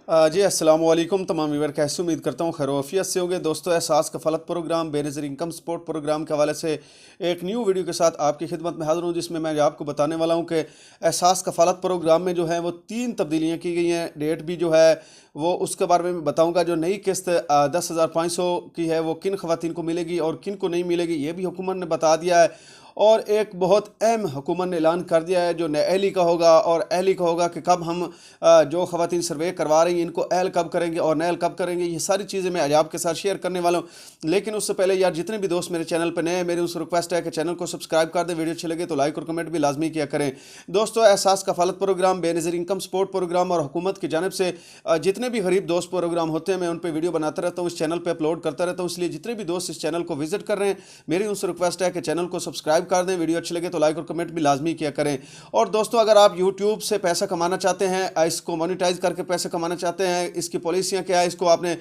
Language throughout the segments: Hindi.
जी अस्सलाम वालेकुम तमाम व्यूअर, कैसे उम्मीद करता हूँ खैर आफियत से होंगे। दोस्तों, Ehsaas Kafalat program Benazir income support program के हवाले से एक न्यू वीडियो के साथ आपकी खिदमत में हाज़िर हूँ, जिसमें मैं आपको बताने वाला हूँ कि एहसास कफ़ालत प्रोग्राम में जो है वो 3 तब्दीलियाँ की गई हैं। डेट भी जो है वो उसके बारे में बताऊँगा। जो नई किस्त 10,500 की है वो किन ख़वातीन को मिलेगी और किन को नहीं मिलेगी, ये भी हुकूमत ने बता दिया है। और एक बहुत अहम हुकूमत ने ऐलान कर दिया है जो नए अहली का होगा और अहली का होगा कि कब हम जो ख़वातीन सर्वे करवा रही हैं इनको अहल कब करेंगे और नहल कब करेंगे। ये सारी चीज़ें मैं आज आपके साथ शेयर करने वाला हूँ। लेकिन उससे पहले यार, जितने भी दोस्त मेरे चैनल पर नए हैं, मेरी उस रिक्वेस्ट है कि चैनल को सब्सक्राइब कर दें। वीडियो अच्छी लगे तो लाइक और कमेंट भी लाजमी किया करें। दोस्तों, Ehsaas Kafalat program Benazir income support program और हुकूमत की जानिब से जितने भी गरीब दोस्त प्रोग्राम होते हैं मैं उन पर वीडियो बनाता रहता हूँ, इस चैनल पर अपलोड करता रहता हूँ। इसलिए जितने भी दोस्त इस चैनल को विजिट कर रहे हैं, मेरी उनसे रिक्वेस्ट है कि चैनल को सब्सक्राइब कर दें। वीडियो अच्छी लगे तो लाइक और कमेंट भी लाजमी किया करें। और दोस्तों, अगर आप यूट्यूब से पैसा कमाना चाहते हैं, इसको मोनेटाइज करके पैसे कमाना चाहते हैं, इसकी पॉलिसियाँ क्या है, इसको आपने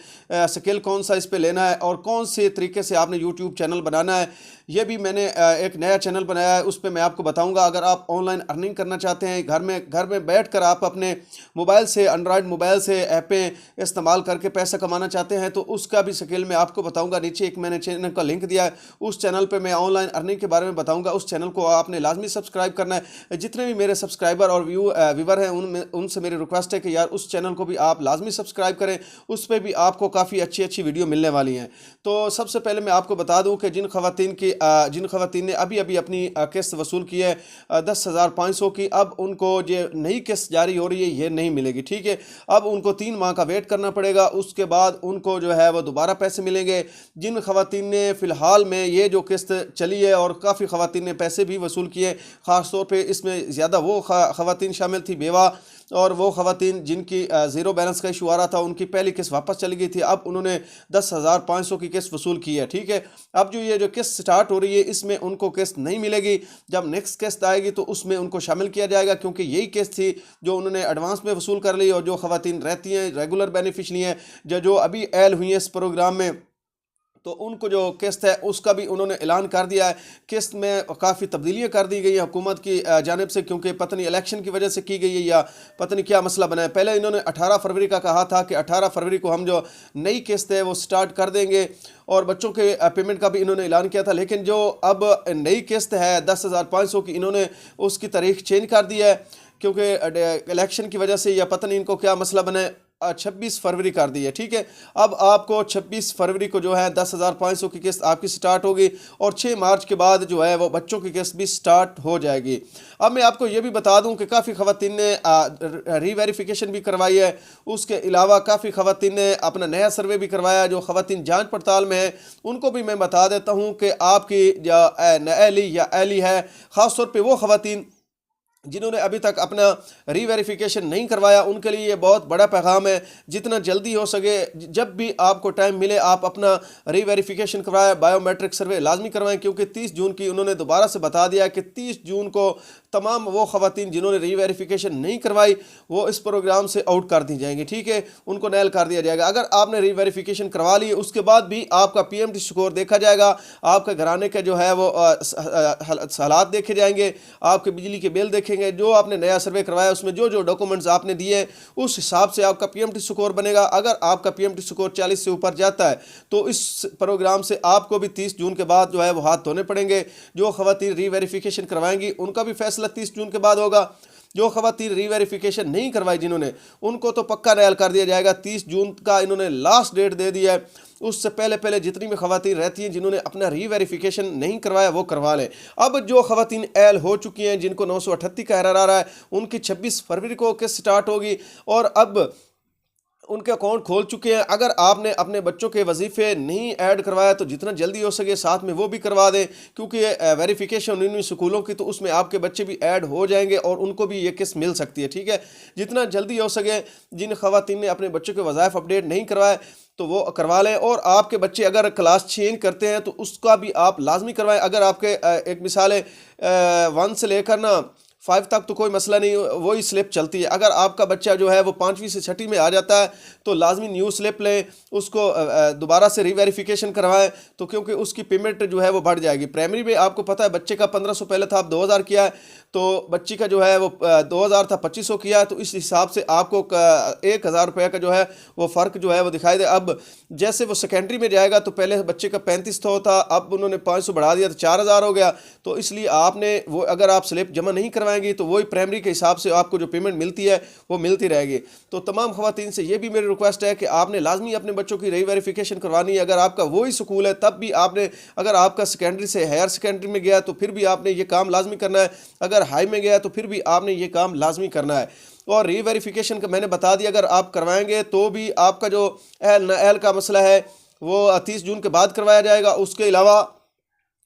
स्किल कौन सा इस पे लेना है और कौन से तरीके से आपने यूट्यूब चैनल बनाना है, ये भी मैंने एक नया चैनल बनाया है, उस पर मैं आपको बताऊंगा। अगर आप ऑनलाइन अर्निंग करना चाहते हैं, घर में बैठकर आप अपने मोबाइल से, एंड्रॉयड मोबाइल से ऐपें इस्तेमाल करके पैसा कमाना चाहते हैं, तो उसका भी स्किल मैं आपको बताऊंगा। नीचे एक मैंने चैनल का लिंक दिया है, उस चैनल पे मैं ऑनलाइन अर्निंग के बारे में बताऊंगा। उस चैनल को आपने लाजमी सब्सक्राइब करना है। जितने भी मेरे सब्सक्राइबर और व्यूवर हैं उनसे मेरी रिक्वेस्ट है कि यार उस चैनल को भी आप लाजमी सब्सक्राइब करें। उस पर भी आपको काफ़ी अच्छी अच्छी वीडियो मिलने वाली हैं। तो सबसे पहले मैं आपको बता दूं कि जिन खवातीन ने अभी अभी अपनी किस्त वसूल की है 10,500 की, अब उनको जो नई किस्त जारी हो रही है ये नहीं मिलेगी। ठीक है, अब उनको 3 माह का वेट करना पड़ेगा। उसके बाद उनको जो है वो दोबारा पैसे मिलेंगे। जिन खवातीन ने फ़िलहाल में ये जो किस्त चली है और काफ़ी खवातीन ने पैसे भी वसूल किए, ख़ास तौर पे इसमें ज़्यादा वो खवातीन शामिल थी बेवा और वो खवातीन जिनकी ज़ीरो बैलेंस का इशू आ रहा था, उनकी पहली किस्त वापस चली गई थी। अब उन्होंने 10,500 की किस्त वसूल की है। ठीक है, अब जो ये जो किस्त स्टार्ट हो रही है इसमें उनको किस्त नहीं मिलेगी। जब नेक्स्ट किस्त आएगी तो उसमें उनको शामिल किया जाएगा, क्योंकि यही किस्त थी जो उन्होंने एडवांस में वसूल कर ली। और जो खवातीन रहती हैं रेगुलर बेनिफिशरी हैं, जो अभी ऐड हुई हैं इस प्रोग्राम में, तो उनको जो किस्त है उसका भी उन्होंने ऐलान कर दिया है। किस्त में काफ़ी तब्दीलियाँ कर दी गई हैं हुकूमत की जानिब से, क्योंकि पता नहीं इलेक्शन की वजह से की गई है या पता नहीं क्या मसला बना है। पहले इन्होंने 18 फरवरी का कहा था कि 18 फरवरी को हम जो नई किस्त है वो स्टार्ट कर देंगे, और बच्चों के पेमेंट का भी इन्होंने ऐलान किया था। लेकिन जो अब नई किस्त है 10,500 की, इन्होंने उसकी तारीख चेंज कर दी है, क्योंकि इलेक्शन की वजह से या पता नहीं इनको क्या मसला बना है, 26 फरवरी कर दी है। ठीक है, अब आपको 26 फरवरी को जो है 10,500 की किस्त आपकी स्टार्ट होगी और 6 मार्च के बाद जो है वो बच्चों की किस्त भी स्टार्ट हो जाएगी। अब मैं आपको ये भी बता दूं कि काफ़ी खवातीन ने रीवेरिफिकेशन भी करवाई है। उसके अलावा काफ़ी खवातीन ने अपना नया सर्वे भी करवाया। जो खवातीन जांच पड़ताल में है उनको भी मैं बता देता हूँ कि आपकी जो नअहली या अहली है, ख़ास तौर पर वो खवातीन जिन्होंने अभी तक अपना रीवेरिफिकेशन नहीं करवाया, उनके लिए ये बहुत बड़ा पैगाम है। जितना जल्दी हो सके, जब भी आपको टाइम मिले, आप अपना रीवेरिफिकेशन करवाएं, बायोमेट्रिक सर्वे लाजमी करवाएं, क्योंकि 30 जून की उन्होंने दोबारा से बता दिया कि 30 जून को तमाम वो खवातीन जिन्होंने रीवेरिफिकेशन नहीं करवाई वो इस प्रोग्राम से आउट कर दी जाएंगी। ठीक है, उनको नैल कर दिया जाएगा। अगर आपने रीवेरिफिकेशन करवा ली उसके बाद भी आपका PMT स्कोर देखा जाएगा, आपके घराने के जो है वो हालात देखे जाएंगे, आपके बिजली के बिल देखे, जो आपने नया सर्वे करवाया उसमें जो जो डॉक्यूमेंट्स आपने दिए उस हिसाब से आपका PMT स्कोर बनेगा। अगर आपका PMT स्कोर 40 से ऊपर जाता है तो इस प्रोग्राम से आपको भी 30 जून के बाद जो है वो हाथ धोने पड़ेंगे। जो खवातीन रीवेरिफिकेशन करवाएंगी उनका भी फैसला 30 जून के बाद होगा। जो खवातीन रीवेरिफिकेशन नहीं करवाई जिन्होंने, उनको तो पक्का नैल कर दिया जाएगा। 30 जून का इन्होंने लास्ट डेट दे दिया है। उससे पहले पहले जितनी भी खवातीन रहती हैं जिन्होंने अपना रीवेरिफिकेशन नहीं करवाया वो करवा लें। अब जो खवातीन एल हो चुकी हैं जिनको 938 का एरर आ रहा है, उनकी 26 फरवरी को किस्त स्टार्ट होगी और अब उनके अकाउंट खोल चुके हैं। अगर आपने अपने बच्चों के वजीफ़े नहीं ऐड करवाया तो जितना जल्दी हो सके साथ में वो भी करवा दें, क्योंकि वेरिफिकेशन इन स्कूलों की तो उसमें आपके बच्चे भी ऐड हो जाएंगे और उनको भी ये किस्त मिल सकती है। ठीक है, जितना जल्दी हो सके जिन खवातीन ने अपने बच्चों के वज़ाइफ अपडेट नहीं करवाए तो वो करवा लें। और आपके बच्चे अगर क्लास चेंज करते हैं तो उसका भी आप लाजमी करवाएं। अगर आपके एक मिसाल है 1 से लेकर ना 5 तक तो कोई मसला नहीं, वही स्लिप चलती है। अगर आपका बच्चा जो है वो 5वीं से 6ठी में आ जाता है तो लाजमी न्यू स्लिप लें, उसको दोबारा से रीवेरिफिकेशन करवाएं, तो क्योंकि उसकी पेमेंट जो है वो बढ़ जाएगी। प्राइमरी में आपको पता है बच्चे का 1500 पहले था, अब 2000 किया है, तो बच्ची का जो है वो 2000 था 2500 किया है, तो इस हिसाब से आपको 1000 रुपये का जो है वो फ़र्क जो है वो दिखाई दे। अब जैसे वो सेकेंडरी में जाएगा तो पहले बच्चे का 3500 था, अब उन्होंने 500 बढ़ा दिया तो 4000 हो गया। तो इसलिए आपने वो अगर आप स्लिप जमा नहीं करवाएंगी तो वही प्राइमरी के हिसाब से आपको जो पेमेंट मिलती है वो मिलती रहेगी। तो तमाम ख़वातीन से ये भी मेरी रिक्वेस्ट है कि आपने लाजमी अपने बच्चों की रीवेरिफिकेशन करवानी है। अगर आपका वही स्कूल है तब भी आपने, अगर आपका सेकेंडरी से हायर सेकेंडरी में गया तो फिर भी आपने ये काम लाजमी करना है, अगर हाई में गया तो फिर भी आपने ये काम लाजमी करना है। और रीवेरिफिकेशन का मैंने बता दिया, अगर आप करवाएंगे तो भी आपका जो अहल नाअहल का मसला है वो 30 जून के बाद करवाया जाएगा। उसके अलावा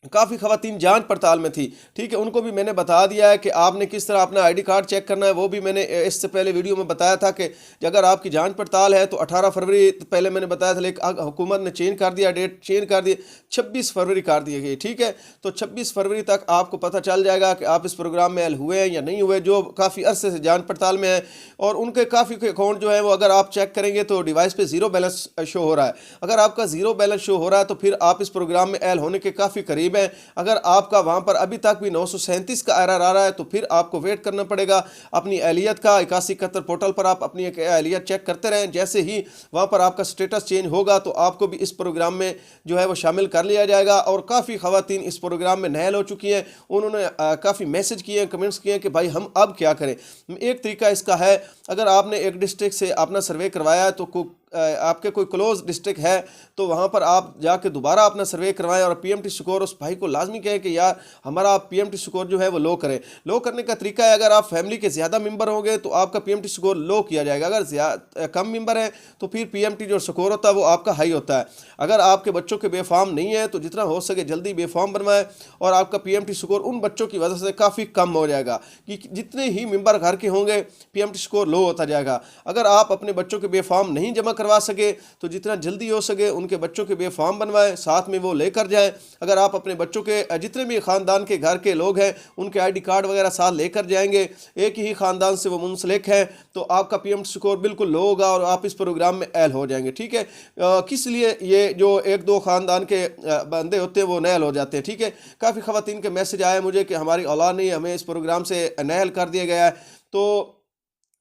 काफ़ी ख़वातीन जांच पड़ताल में थी, ठीक है, उनको भी मैंने बता दिया है कि आपने किस तरह अपना आईडी कार्ड चेक करना है। वो भी मैंने इससे पहले वीडियो में बताया था कि अगर आपकी जांच पड़ताल है तो 18 फरवरी पहले मैंने बताया था, लेकिन हुकूमत ने चेंज कर दिया, डेट चेंज कर दी, 26 फरवरी कर दी गई, ठीक है। तो 26 फरवरी तक आपको पता चल जाएगा कि आप इस प्रोग्राम में एल हुए हैं या नहीं हुए, जो काफ़ी अरसे से जांच पड़ताल में है। और उनके काफ़ी अकाउंट जो है वो अगर आप चेक करेंगे तो डिवाइस पर ज़ीरो बैलेंस शो हो रहा है। अगर आपका ज़ीरो बैलेंस शो हो रहा है तो फिर आप इस प्रोग्राम में एल होने के काफ़ी करीब हैं। अगर आपका वहां पर अभी तक भी 937 का एरर आ रहा है तो फिर आपको वेट करना पड़ेगा अपनी एहलियत का। 8171 पोर्टल पर आप अपनी एहलियत चेक करते रहें, जैसे ही वहां पर आपका स्टेटस चेंज होगा तो आपको भी इस प्रोग्राम में जो है वो शामिल कर लिया जाएगा। और काफ़ी ख़वातीन इस प्रोग्राम में नाअहल हो चुकी हैं, उन्होंने काफ़ी मैसेज किए हैं, कमेंट्स किए हैं कि भाई हम अब क्या करें। एक तरीका इसका है, अगर आपने एक डिस्ट्रिक्ट से अपना सर्वे करवाया है तो आपके कोई क्लोज डिस्ट्रिक्ट है तो वहाँ पर आप जाके दोबारा अपना सर्वे करवाएं और पीएमटी स्कोर उस भाई को लाजमी कहें कि यार हमारा पीएमटी स्कोर जो है वो लो करें। लो करने का तरीका है, अगर आप फैमिली के ज़्यादा मेंबर होंगे तो आपका पीएमटी स्कोर लो किया जाएगा, अगर कम मेंबर हैं तो फिर पीएमटी जो स्कोर होता है वो आपका हाई होता है। अगर आपके बच्चों के बेफार्म नहीं है तो जितना हो सके जल्दी बेफार्म बनवाएं और आपका पीएमटी स्कोर उन बच्चों की वजह से काफ़ी कम हो जाएगा कि जितने ही मेंबर घर के होंगे पीएमटी स्कोर लो होता जाएगा। अगर आप अपने बच्चों के बेफार्म नहीं जमा करवा सके तो जितना जल्दी हो सके उनके बच्चों के बेफार्म बनवाएं, साथ में वो लेकर जाएं। अगर आप अपने बच्चों के जितने भी ख़ानदान के घर के लोग हैं उनके आईडी कार्ड वगैरह साथ लेकर जाएंगे, एक ही ख़ानदान से वो मुंसलिक हैं, तो आपका पीएमटी स्कोर बिल्कुल लो होगा और आप इस प्रोग्राम में एल हो जाएंगे, ठीक है। किस लिए ये जो एक दो ख़ानदान के बंदे होते हैं वो नाअहल हो जाते हैं, ठीक है। काफ़ी ख़वातीन के मैसेज आए मुझे कि हमारी औलाद नहीं, हमें इस प्रोग्राम से नाअहल कर दिया गया है। तो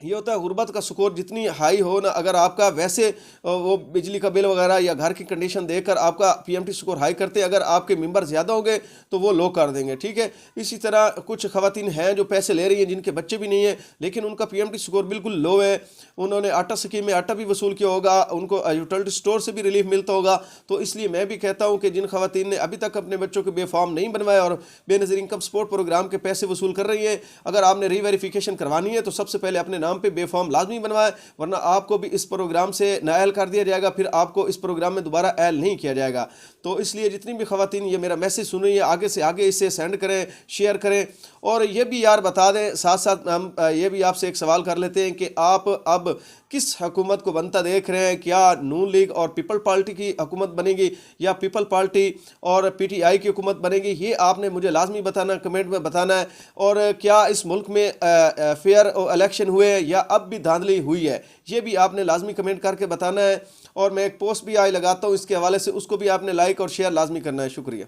ये होता है गुर्बत का स्कोर जितनी हाई हो ना, अगर आपका वैसे वो बिजली का बिल वगैरह या घर की कंडीशन देखकर आपका पीएमटी स्कोर हाई करते हैं, अगर आपके मेंबर ज़्यादा होंगे तो वो लो कर देंगे, ठीक है। इसी तरह कुछ ख़वातीन हैं जो पैसे ले रही हैं जिनके बच्चे भी नहीं हैं लेकिन उनका पीएमटी स्कोर बिल्कुल लो है, उन्होंने आटा स्कीम में आटा भी वसूल किया होगा, उनको यूटिलिटी स्टोर से भी रिलीफ मिलता होगा। तो इसलिए मैं भी कहता हूँ कि जिन ख़वातीन ने अभी तक अपने बच्चों के बेफार्म नहीं बनवाए और बेनज़ीर इनकम सपोर्ट प्रोग्राम के पैसे वसूल कर रही हैं, अगर आपने रीवेरिफिकेशन करवानी है तो सबसे पहले अपने नाम पे बेफार्म लाजमी बनवाएं, वरना आपको भी इस प्रोग्राम से नाअहल कर दिया जाएगा, फिर आपको इस प्रोग्राम में दोबारा एल नहीं किया जाएगा। तो इसलिए जितनी भी ख़वातीन ये मेरा मैसेज सुन रही है आगे से आगे इसे सेंड करें, शेयर करें। और ये भी यार बता दें, साथ साथ हम ये भी आपसे एक सवाल कर लेते हैं कि आप अब किस हुकूमत को बनता देख रहे हैं, क्या नून लीग और पीपल पार्टी की हुकूमत बनेगी या पीपल पार्टी और पीटीआई की हुकूमत बनेगी, ये आपने मुझे लाजमी बताना, कमेंट में बताना है। और क्या इस मुल्क में फेयर इलेक्शन हुए हैं या अब भी धांधली हुई है, ये भी आपने लाजमी कमेंट करके बताना है। और मैं एक पोस्ट भी आज लगाता हूँ इसके हवाले से, उसको भी आपने लाइक और शेयर लाजमी करना है। शुक्रिया।